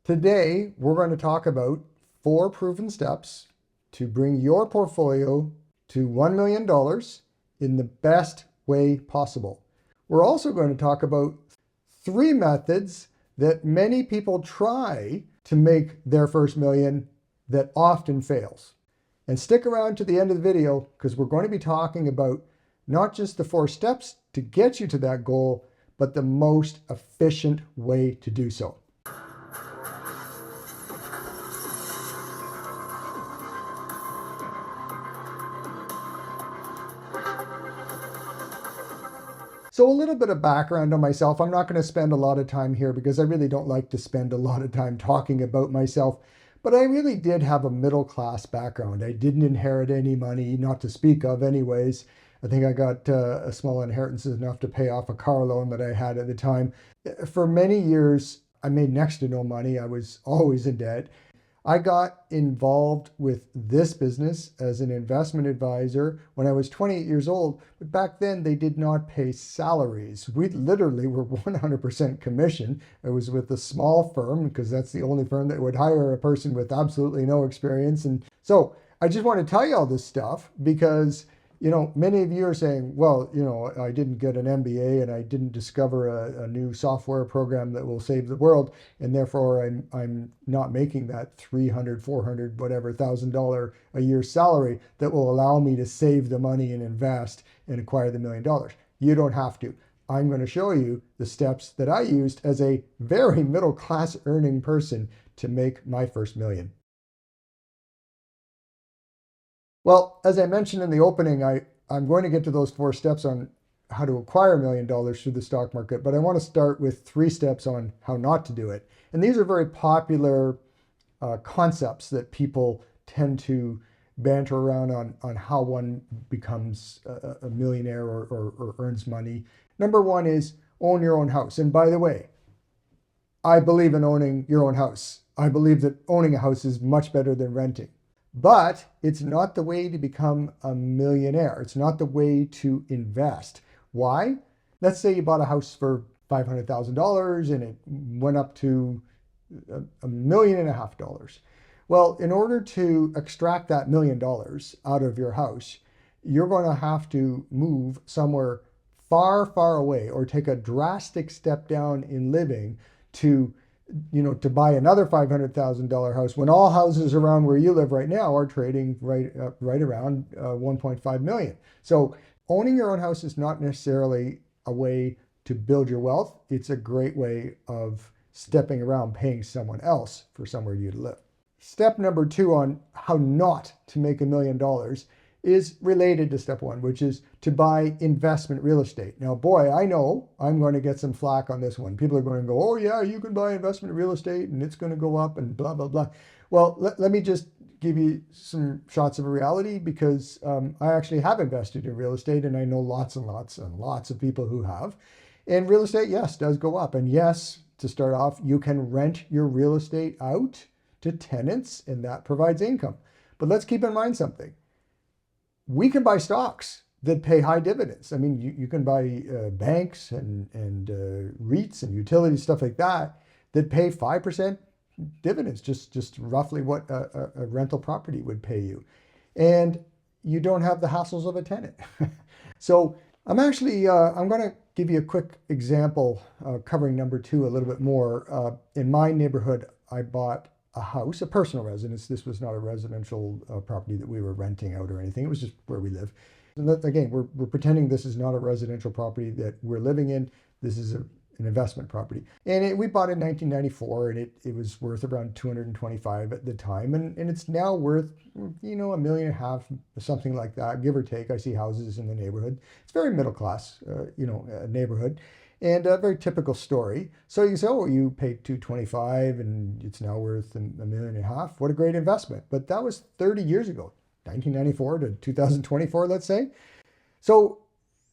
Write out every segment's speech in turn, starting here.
Today, we're going to talk about 4 proven steps to bring your portfolio to $1 million in the best way possible. We're also going to talk about 3 methods that many people try to make their first million that often fails. And stick around to the end of the video because we're going to be talking about not just the 4 steps to get you to that goal, but the most efficient way to do so. So a little bit of background on myself. I'm not going to spend a lot of time here because I really don't like to spend a lot of time talking about myself. But I really did have a middle class background. I didn't inherit any money, not to speak of anyways. I think I got a small inheritance enough to pay off a car loan that I had at the time. For many years, I made next to no money. I was always in debt. I got involved with this business as an investment advisor when I was 28 years old, but back then they did not pay salaries. We literally were 100% commission. It was with a small firm because that's the only firm that would hire a person with absolutely no experience. And so I just want to tell you all this stuff because many of you are saying, well, I didn't get an MBA and I didn't discover a new software program that will save the world. And therefore I'm not making that $300, $400, whatever, $1,000 a year salary that will allow me to save the money and invest and acquire the $1 million. You don't have to. I'm going to show you the steps that I used as a very middle class earning person to make my first million. Well, as I mentioned in the opening, I'm going to get to those 4 steps on how to acquire $1 million through the stock market, but I want to start with 3 steps on how not to do it. And these are very popular concepts that people tend to banter around on how one becomes a millionaire or earns money. Number 1 is own your own house. And by the way, I believe in owning your own house. I believe that owning a house is much better than renting. But it's not the way to become a millionaire. It's not the way to invest. Why? Let's say you bought a house for $500,000 and it went up to $1.5 million. Well, in order to extract that $1 million out of your house, you're going to have to move somewhere far, far away or take a drastic step down in living to buy another $500,000 house when all houses around where you live right now are trading right around 1.5 million. So owning your own house is not necessarily a way to build your wealth. It's a great way of stepping around paying someone else for somewhere you to live. Step number 2 on how not to make $1 million is related to step 1, which is to buy investment real estate. Now, boy, I know I'm going to get some flack on this one. People are going to go, oh yeah, you can buy investment real estate and it's going to go up and blah, blah, blah. Well, let me just give you some shots of reality because I actually have invested in real estate and I know lots and lots and lots of people who have. And real estate, yes, does go up. And yes, to start off, you can rent your real estate out to tenants and that provides income. But let's keep in mind something. We can buy stocks that pay high dividends. I mean, you can buy banks and REITs and utilities, stuff like that pay 5% dividends, just roughly what a rental property would pay you. And you don't have the hassles of a tenant. So I'm actually, I'm going to give you a quick example covering number 2 a little bit more. In my neighborhood, I bought a house, a personal residence. This was not a residential property that we were renting out or anything. It was just where we live. And that, again, we're pretending this is not a residential property that we're living in. This is an investment property. And we bought it in 1994 and it was worth around 225 at the time. And it's now worth, $1.5 million, something like that, give or take. I see houses in the neighborhood. It's very middle class, neighborhood. And a very typical story. So you say, oh, you paid $225 and it's now worth $1.5 million. What a great investment. But that was 30 years ago, 1994 to 2024, let's say. So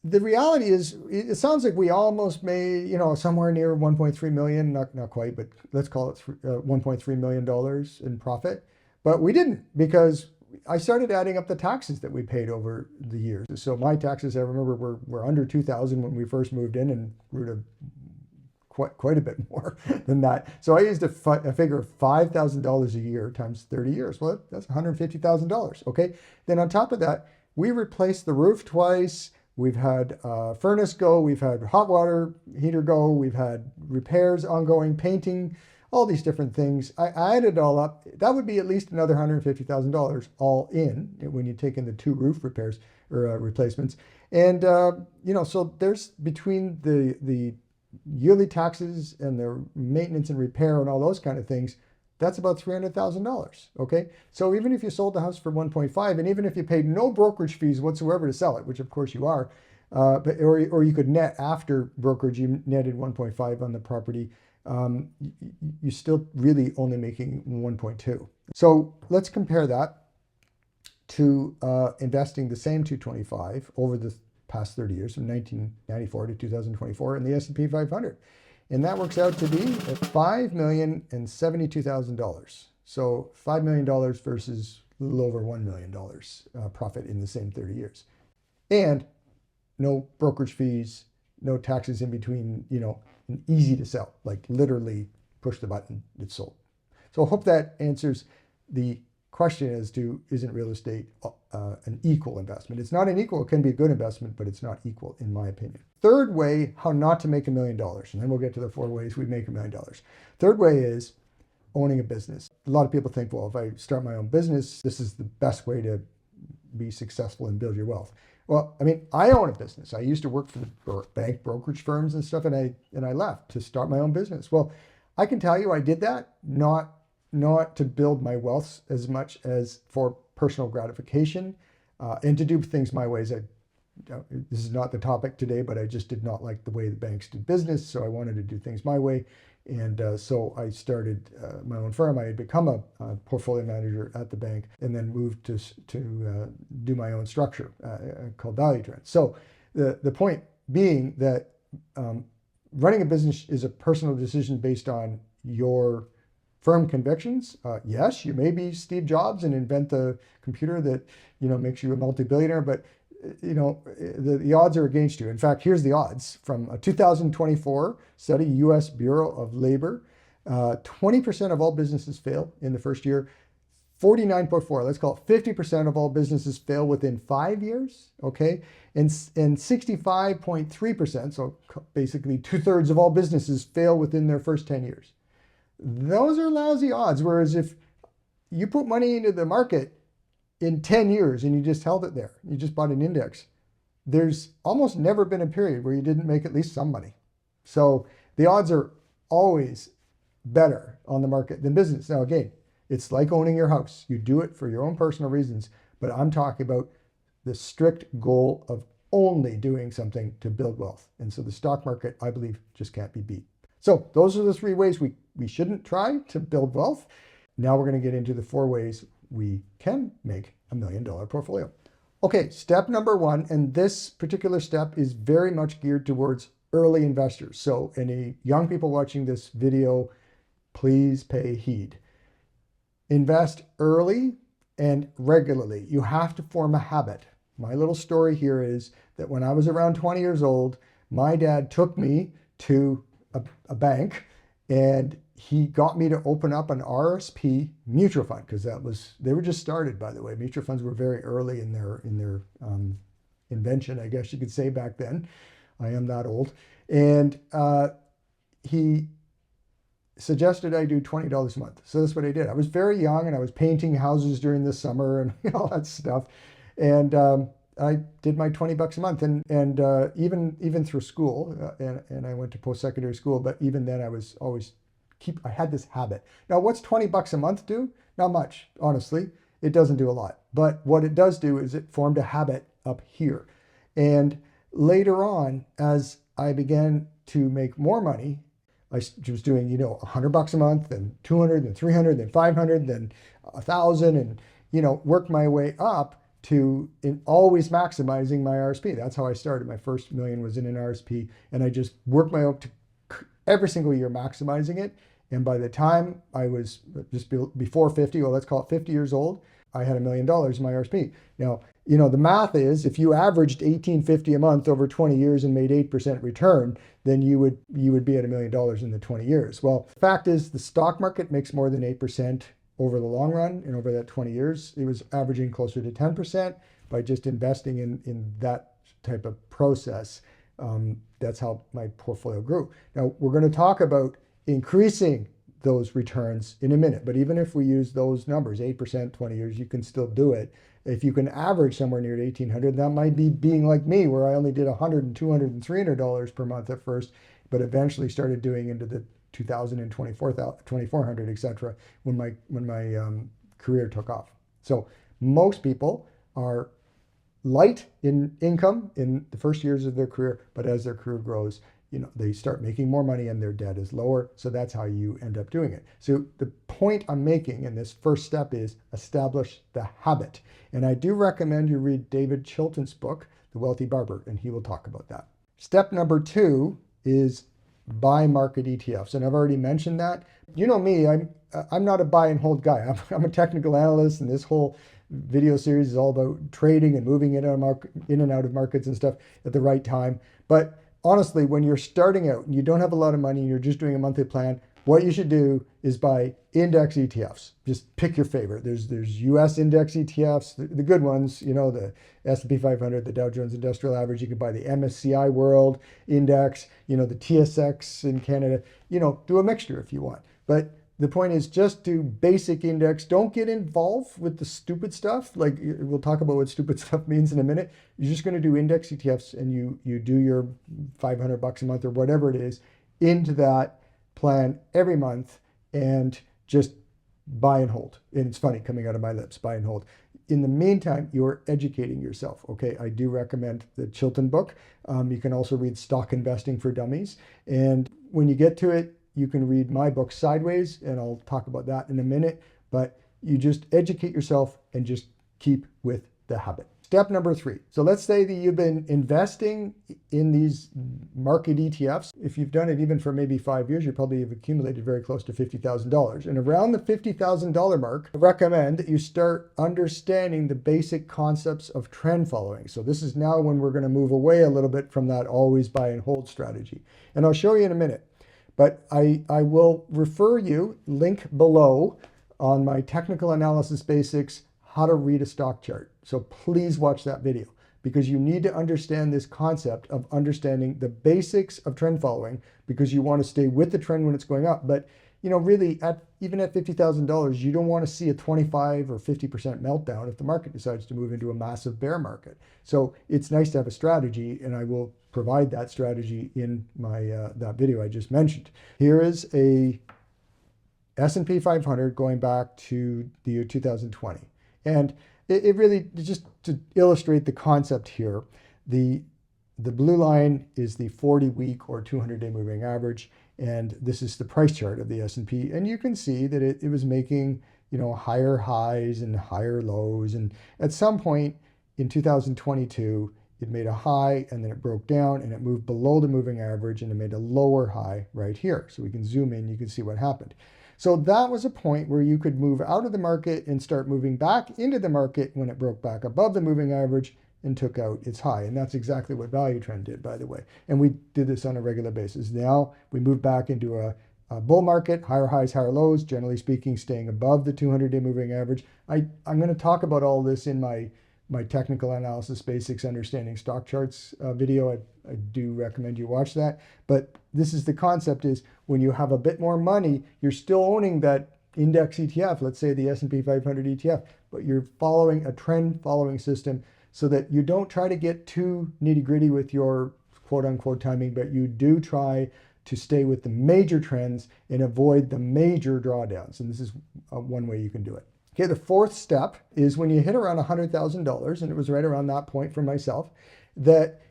the reality is, it sounds like we almost made, somewhere near 1.3 million, not quite, but let's call it $1.3 million in profit. But we didn't because I started adding up the taxes that we paid over the years. So my taxes, I remember, were under $2,000 when we first moved in and grew to quite a bit more than that. So I used a figure of $5,000 a year times 30 years. Well, that's $150,000. Okay. Then on top of that, we replaced the roof twice. We've had furnace go. We've had hot water heater go. We've had repairs ongoing, painting, all these different things. I added it all up. That would be at least another $150,000 all in when you take in the 2 roof repairs or replacements. And, so there's between the yearly taxes and the maintenance and repair and all those kind of things, that's about $300,000. Okay. So even if you sold the house for 1.5, and even if you paid no brokerage fees whatsoever to sell it, which of course you are, or you could net after brokerage, you netted 1.5 on the property. You're still really only making 1.2. So let's compare that to investing the same 225 over the past 30 years from 1994 to 2024 in the S&P 500. And that works out to be at $5,072,000. So $5 million versus a little over $1 million profit in the same 30 years. And no brokerage fees, no taxes in between, and easy to sell, like literally push the button, it's sold. So I hope that answers the question as to, isn't real estate an equal investment? It's not an equal. It can be a good investment, but it's not equal in my opinion. Third way, how not to make $1 million. And then we'll get to the 4 ways we make $1 million. Third way is owning a business. A lot of people think, well, if I start my own business, this is the best way to be successful and build your wealth. Well, I mean, I own a business. I used to work for the bank brokerage firms and stuff, and I left to start my own business. Well, I can tell you I did that not to build my wealth as much as for personal gratification and to do things my ways. This is not the topic today, but I just did not like the way the banks did business, so I wanted to do things my way. And so I started my own firm. I had become a portfolio manager at the bank and then moved to do my own structure called Value Trend. So the point being that running a business is a personal decision based on your firm convictions. Yes, you may be Steve Jobs and invent the computer that makes you a multi-billionaire, but the odds are against you. In fact, here's the odds from a 2024 study, U.S. Bureau of Labor. 20% of all businesses fail in the first year. 49.4, let's call it 50% of all businesses fail within 5 years. Okay. And 65.3%, so basically 2/3 of all businesses fail within their first 10 years. Those are lousy odds. Whereas if you put money into the market in 10 years and you just held it there, you just bought an index, there's almost never been a period where you didn't make at least some money. So the odds are always better on the market than business. Now, again, it's like owning your house. You do it for your own personal reasons, but I'm talking about the strict goal of only doing something to build wealth. And so the stock market, I believe, just can't be beat. So those are the 3 ways we shouldn't try to build wealth. Now we're going to get into the 4 ways we can make $1 million portfolio. Okay, step number 1, and this particular step is very much geared towards early investors. So any young people watching this video, please pay heed. Invest early and regularly. You have to form a habit. My little story here is that when I was around 20 years old, my dad took me to a bank and he got me to open up an RSP mutual fund, because they were just started, by the way. Mutual funds were very early in their invention, I guess you could say, back then. I am that old. And he suggested I do $20 a month. So that's what I did. I was very young and I was painting houses during the summer and all that stuff. And I did my $20 a month, and even through school, and I went to post-secondary school, but even then I was always I had this habit. Now, what's $20 a month do? Not much, honestly. It doesn't do a lot. But what it does do is it formed a habit up here. And later on, as I began to make more money, I was doing, $100 a month, then 200, then 300, then 500, then 1,000, and, worked my way up to always maximizing my RSP. That's how I started. My first $1 million was in an RSP, and I just worked my way up to every single year maximizing it. And by the time I was just before 50, well, let's call it 50 years old, I had $1 million in my RSP. Now, The math is if you averaged 1850 a month over 20 years and made 8% return, then you would be at $1 million in the 20 years. Well, the fact is the stock market makes more than 8% over the long run, and over that 20 years, it was averaging closer to 10% by just investing in that type of process. That's how my portfolio grew. Now, we're going to talk about increasing those returns in a minute, but even if we use those numbers, 8%, 20 years, you can still do it. If you can average somewhere near 1,800, that might be being like me, where I only did $100 and $200 and $300 per month at first, but eventually started doing into the 2,000 and 2,400, etc. when my career took off. So most people are light in income in the first years of their career, but as their career grows, they start making more money and their debt is lower. So that's how you end up doing it. So the point I'm making in this first step is establish the habit. And I do recommend you read David Chilton's book, The Wealthy Barber, and he will talk about that. Step number 2 is buy market ETFs. And I've already mentioned that. You know me, I'm not a buy and hold guy. I'm a technical analyst, and this whole video series is all about trading and moving in and out of markets and stuff at the right time. But honestly, when you're starting out and you don't have a lot of money and you're just doing a monthly plan, what you should do is buy index ETFs. Just pick your favorite. There's US index ETFs, the good ones, the S&P 500, the Dow Jones Industrial Average. You can buy the MSCI World Index, the TSX in Canada. Do a mixture if you want. But the point is just do basic index. Don't get involved with the stupid stuff. Like we'll talk about what stupid stuff means in a minute. You're just going to do index ETFs, and you do your $500 a month or whatever it is into that plan every month, and just buy and hold. And it's funny coming out of my lips, buy and hold. In the meantime, you're educating yourself. Okay, I do recommend the Chilton book. You can also read Stock Investing for Dummies. And when you get to it, you can read my book Sideways, and I'll talk about that in a minute. But you just educate yourself and just keep with the habit. Step number 3. So let's say that you've been investing in these market ETFs. If you've done it even for maybe 5 years, you probably have accumulated very close to $50,000. And around the $50,000 mark, I recommend that you start understanding the basic concepts of trend following. So this is now when we're going to move away a little bit from that always buy and hold strategy. And I'll show you in a minute. But I will refer you, link below, on my Technical Analysis Basics, how to read a stock chart. So please watch that video, because you need to understand this concept of understanding the basics of trend following, because you want to stay with the trend when it's going up. But really, even at $50,000, you don't want to see a 25 or 50% meltdown if the market decides to move into a massive bear market. So it's nice to have a strategy, and I will provide that strategy in my that video I just mentioned. Here is a S&P 500 going back to the year 2020. And it really, just to illustrate the concept here, the blue line is the 40-week or 200-day moving average, and this is the price chart of the S&P. And you can see that it was making, higher highs and higher lows. And at some point in 2022, it made a high, and then it broke down, and it moved below the moving average, and it made a lower high right here. So we can zoom in, you can see what happened. So that was a point where you could move out of the market and start moving back into the market when it broke back above the moving average and took out its high. And that's exactly what Value Trend did, by the way. And we did this on a regular basis. Now we move back into a bull market, higher highs, higher lows, generally speaking, staying above the 200-day moving average. I'm going to talk about all this in my Technical Analysis Basics Understanding Stock Charts video. I do recommend you watch that. But this is the concept, is when you have a bit more money, you're still owning that index ETF, let's say the S&P 500 ETF, but you're following a trend following system, so that you don't try to get too nitty gritty with your quote unquote timing, but you do try to stay with the major trends and avoid the major drawdowns. And this is one way you can do it. Okay, the fourth step is when you hit around $100,000, and it was right around that point for myself, that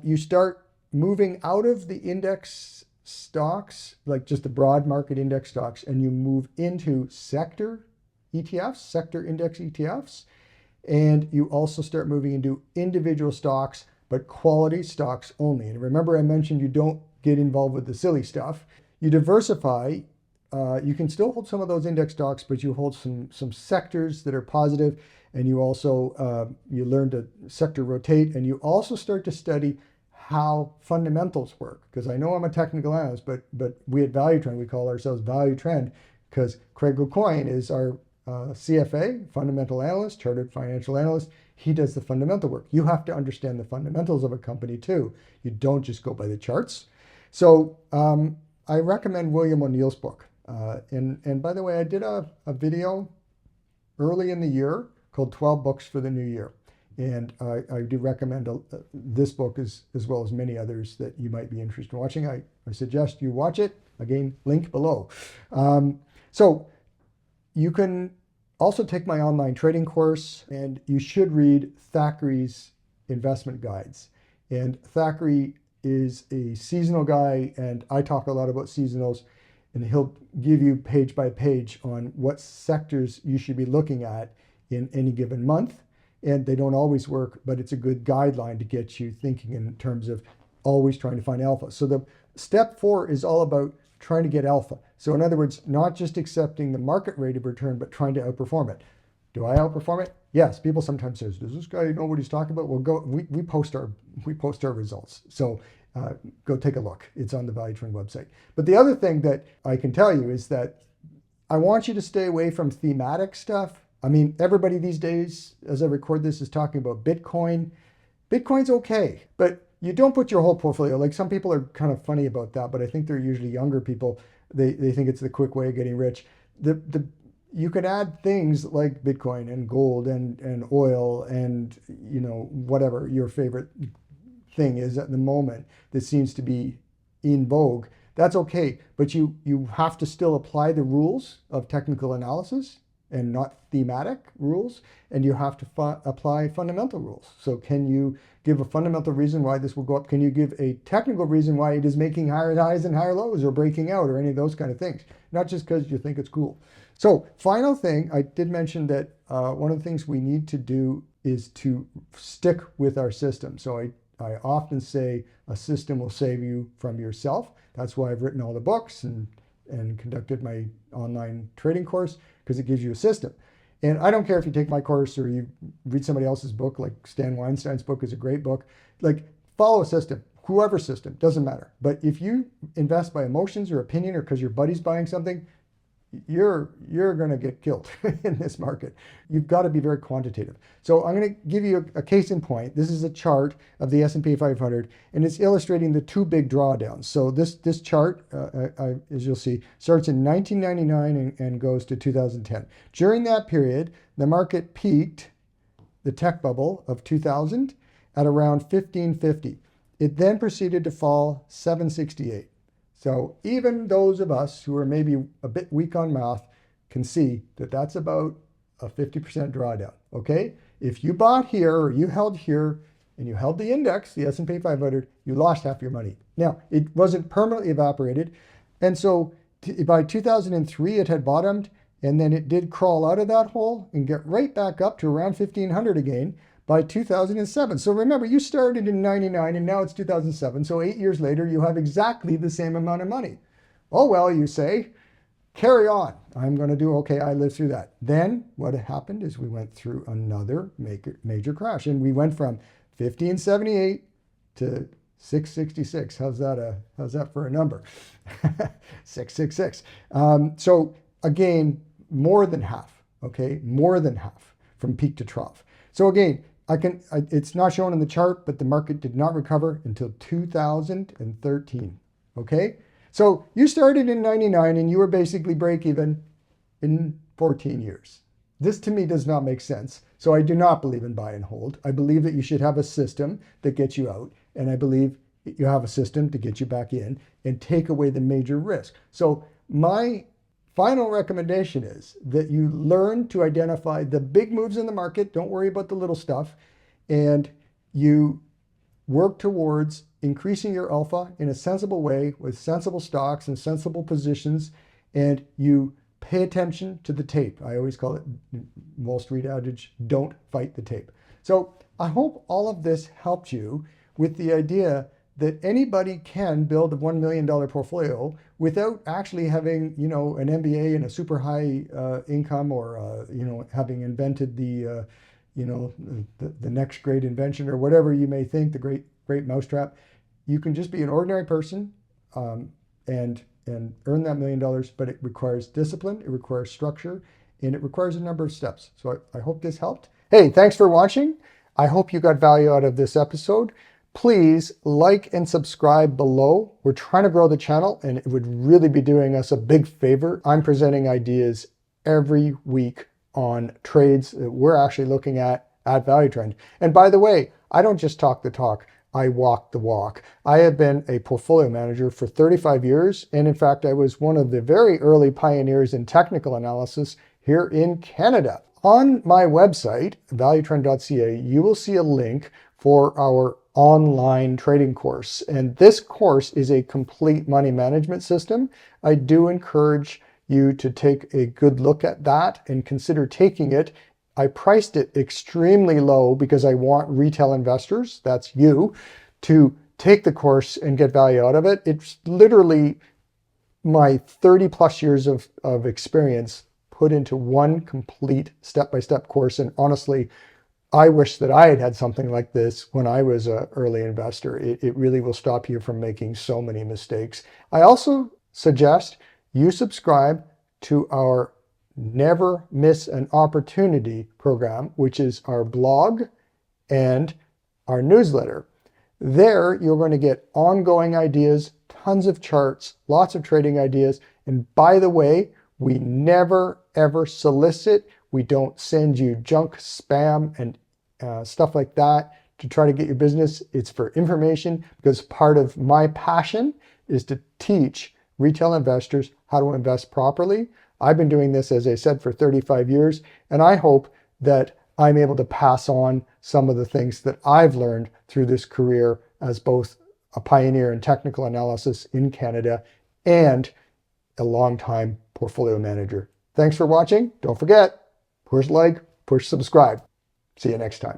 you start moving out of the index stocks, like just the broad market index stocks, and you move into sector ETFs, sector index ETFs, and you also start moving into individual stocks, but quality stocks only. And remember, I mentioned you don't get involved with the silly stuff. You diversify you can still hold some of those index stocks, but you hold some sectors that are positive, and you also you learn to sector rotate, and you also start to study how fundamentals work. Because I know I'm a technical analyst, but we at Value Trend, we call ourselves Value Trend because Craig O'Coin is our CFA, fundamental analyst, chartered financial analyst. He does the fundamental work. You have to understand the fundamentals of a company too. You don't just go by the charts. So I recommend William O'Neill's book. And by the way, I did a video early in the year called 12 Books for the New Year. And I do recommend this book as well as many others that you might be interested in watching. I suggest you watch it. Again, link below. So you can also take my online trading course, and you should read Thackeray's investment guides. And Thackeray is a seasonal guy, and I talk a lot about seasonals, and he'll give you page by page on what sectors you should be looking at in any given month. And they don't always work, but it's a good guideline to get you thinking in terms of always trying to find alpha. So the step 4 is all about trying to get alpha. So in other words, not just accepting the market rate of return, but trying to outperform it. Do I outperform it? Yes. People sometimes say, does this guy know what he's talking about? Well, we post our results. So go take a look. It's on the Value Trend website. But the other thing that I can tell you is that I want you to stay away from thematic stuff. I mean, everybody these days, as I record this, is talking about Bitcoin. Bitcoin's okay, but you don't put your whole portfolio. Like, some people are kind of funny about that, but I think they're usually younger people. They think it's the quick way of getting rich. You can add things like Bitcoin and gold and oil and, you know, whatever your favorite thing is at the moment that seems to be in vogue. That's okay, but you have to still apply the rules of technical analysis and not thematic rules, and you have to apply fundamental rules. So can you give a fundamental reason why this will go up? Can you give a technical reason why it is making higher highs and higher lows or breaking out or any of those kind of things? Not just because you think it's cool. So final thing, I did mention that one of the things we need to do is to stick with our system. So I often say a system will save you from yourself. That's why I've written all the books and conducted my online trading course, because it gives you a system. And I don't care if you take my course or you read somebody else's book, like Stan Weinstein's book is a great book. Like, follow a system, whoever system, doesn't matter. But if you invest by emotions or opinion or because your buddy's buying something, you're going to get killed in this market. You've got to be very quantitative. So I'm going to give you a case in point. This is a chart of the S&P 500, and it's illustrating the 2 big drawdowns. So this chart, as you'll see, starts in 1999 and goes to 2010. During that period, the market peaked, the tech bubble of 2000, at around 1550. It then proceeded to fall 768. So even those of us who are maybe a bit weak on math can see that that's about a 50% drawdown, okay? If you bought here or you held here and you held the index, the S&P 500, you lost half your money. Now, it wasn't permanently evaporated. And so by 2003, it had bottomed, and then it did crawl out of that hole and get right back up to around 1500 again by 2007. So remember, you started in 99 and now it's 2007. So 8 years later, you have exactly the same amount of money. Oh, well, you say, carry on. I'm going to do okay. I lived through that. Then what happened is we went through another major crash, and we went from 1578 to 666. How's that for a number? 666. So again, more than half, okay? More than half from peak to trough. So again, it's not shown in the chart, but the market did not recover until 2013, okay? So you started in 99 and you were basically break even in 14 years. This to me does not make sense. So I do not believe in buy and hold. I believe that you should have a system that gets you out, and I believe you have a system to get you back in and take away the major risk. So my final recommendation is that you learn to identify the big moves in the market. Don't worry about the little stuff. And you work towards increasing your alpha in a sensible way with sensible stocks and sensible positions. And you pay attention to the tape. I always call it Wall Street adage, don't fight the tape. So I hope all of this helped you with the idea that anybody can build a $1 million portfolio without actually having, an MBA and a super high income, or, having invented the next great invention, or whatever you may think, the great mousetrap. You can just be an ordinary person, and earn that $1 million, but it requires discipline, it requires structure, and it requires a number of steps. So I hope this helped. Hey, thanks for watching. I hope you got value out of this episode. Please like and subscribe below. We're trying to grow the channel, and it would really be doing us a big favor. I'm presenting ideas every week on trades that we're actually looking at Value Trend. And by the way, I don't just talk the talk, I walk the walk. I have been a portfolio manager for 35 years. And in fact, I was one of the very early pioneers in technical analysis here in Canada. On my website, valuetrend.ca, you will see a link for our online trading course. And this course is a complete money management system. I do encourage you to take a good look at that and consider taking it. I priced it extremely low because I want retail investors, that's you, to take the course and get value out of it. It's literally my 30 plus years of experience put into one complete step-by-step course. And honestly, I wish that I had something like this when I was an early investor. It really will stop you from making so many mistakes. I also suggest you subscribe to our Never Miss an Opportunity program, which is our blog and our newsletter. There, you're going to get ongoing ideas, tons of charts, lots of trading ideas. And by the way, we never, ever solicit. We don't send you junk, spam, and stuff like that to try to get your business. It's for information, because part of my passion is to teach retail investors how to invest properly. I've been doing this, as I said, for 35 years, and I hope that I'm able to pass on some of the things that I've learned through this career as both a pioneer in technical analysis in Canada and a longtime portfolio manager. Thanks for watching. Don't forget, push like, push subscribe. See you next time.